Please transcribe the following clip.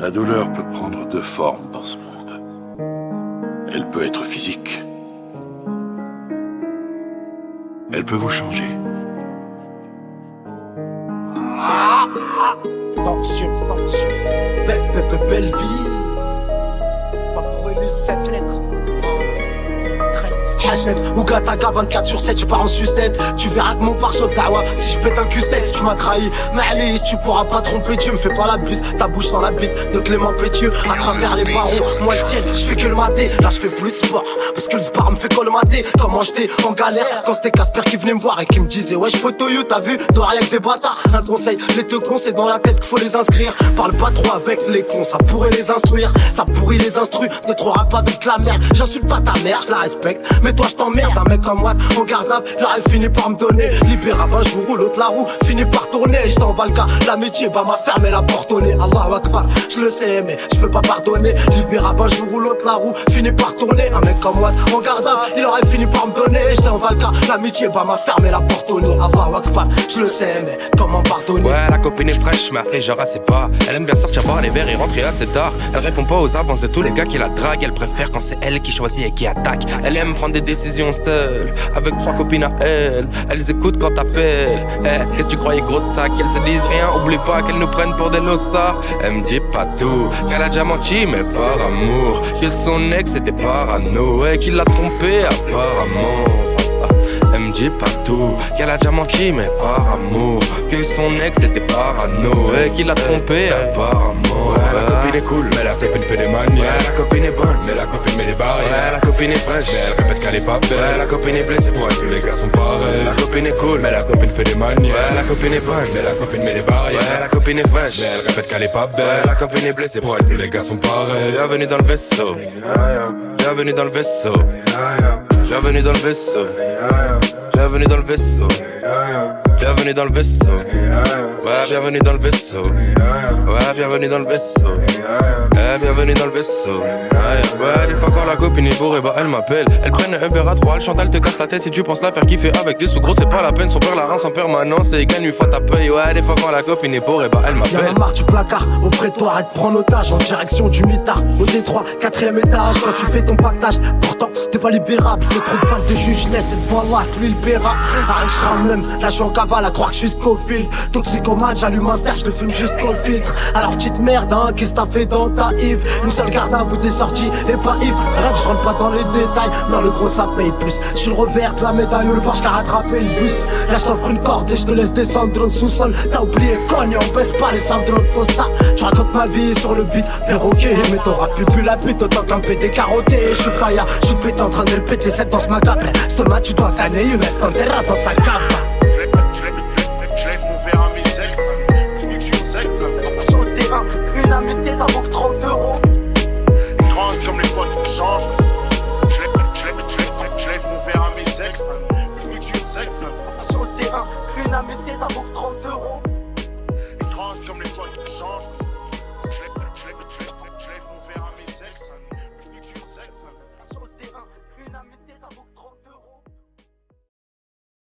La douleur peut prendre deux formes dans ce monde. Elle peut être physique. Elle peut vous changer. Tension, tension. Belle vie. Pas pour élu cette lettre. Hachette ou Gataga 24/7, je pars en sucette. Tu verras que mon pare-choc d'Awa, si je pète un Q7, tu m'as trahi. Mais tu pourras pas tromper Dieu, me fais pas la buse. Ta bouche dans la bite de Clément Pétieux. À travers les barreaux, moi le ciel, je fais que le mater. Là je fais plus de sport, parce que le sport me fait colmater. Comment j'étais en galère, quand c'était Casper qui venait me voir et qui me disait ouais je peux you, t'as vu, toi rien que des bâtards. Un conseil, les deux cons c'est dans la tête qu'il faut les inscrire. Parle pas trop avec les cons, ça pourrait les instruire. Ça pourrit les instruits, de trop rap avec la merde. J'insulte pas ta mère, je la respecte. Mais toi je t'emmerde, un mec comme moi, au garde à vue, là elle finit par me donner. Libérable un jour ou l'autre la roue finit par tourner. Je t'envoie le cas, l'amitié va m'a fermé la porte au nez. Allahu Akbar, je le sais mais je peux pas pardonner. Libérable un jour ou l'autre la roue finit par tourner. Un mec comme moi, au garde à vue, il aurait fini par me donner. Je t'envoie le cas, l'amitié va m'a fermé la porte au nez. Allahu Akbar, je le sais mais comment pardonner. Ouais, la copine est fraîche mais après genre assez pas. Elle aime bien sortir boire les verres et rentrer assez tard. Elle répond pas aux avances de tous les gars qui la draguent. Elle préfère quand c'est elle qui choisit et qui attaque. Elle aime prendre des décisions seule, avec 3 copines à elle. Elles écoutent quand t'appelles. Qu'est-ce que tu croyais gros sac? Elles se disent rien, oublie pas qu'elles nous prennent pour des lossards. Elle me dit pas tout, qu'elle a déjà menti mais par amour. Que son ex était parano et qu'il l'a trompé apparemment. Elle me dit pas tout, qu'elle a déjà menti mais par amour. Que son ex était parano et qu'il l'a trompé apparemment. Ouais, la copine est cool, mais la copine fait des manières. Ouais, la copine est bonne, mais la copine met des barrières. Ouais, la copine est fraîche, mais elle répète qu'elle est pas belle. Ouais, la copine est blessée, pour elle tous les gars sont pareils. La copine est cool, mais la copine fait des manières. Ouais, la copine est bonne, mais la copine met des barrières. Ouais, la copine est fraîche, mais elle répète qu'elle est pas belle. Ouais, la copine est blessée, pour elle tous les gars sont pareils. Bienvenue dans le vaisseau. Bienvenue dans le vaisseau. Bienvenue dans le vaisseau. Bienvenue dans le vaisseau. Bienvenue dans le vaisseau. Ouais, bienvenue dans le vaisseau. Ouais, bienvenue dans le vaisseau. Ouais, bienvenue dans le vaisseau. Ouais, des fois quand la copine est bourrée, bah elle m'appelle. Elle prenne un Uber à 3, elle chante, elle te casse la tête si tu penses la faire kiffer avec des sous gros, c'est pas la peine. Son père la rince en permanence et il gagne une fois ta paye. Ouais, des fois quand la copine est bourrée, bah elle m'appelle. Y'en a marre du placard, au prétoire, elle te prend en otage en direction du mitard. Au Détroit, 4ème étage, quand tu fais ton pactage. Pourtant, t'es pas libérable, c'est trop de balles de juge, laisse devant Allah, lui le paiera. Arrête, je rame même, là je suis en cavale à croire que je suis Scofield. Toxicomane, j'allume un ster, je le fume jusqu'au filtre. Alors petite merde, hein, qu'est-ce que t'as fait dans ta Yves? Une seule garde à vous t'es sorti et pas ivre. Bref, je rentre pas dans les détails, non le gros ça paye plus. Je suis le revers de la médaille ou le Porsche qui a rattrapé le bus. Là je t'offre une corde et je te laisse descendre dans le sous-sol. T'as oublié cogne, on baisse pas les Sandro Sosa. Je raconte ma vie sur le beat, perroquet. Mais t'auras plus la pute autant qu'un pédé carotté. Je suis faya, je suis pété en train de répéter cette danse macabre. Stomac tu dois canner, une estantera dans sa cave. Je lève mon verre à mes ex, fiction sexe. Sur le terrain, une amitié ça vaut que 30 €. Une grande comme les potes qui changent. Je lève mon verre à mes ex, fiction sexe. Sur le terrain, une amitié ça vaut que 30 €.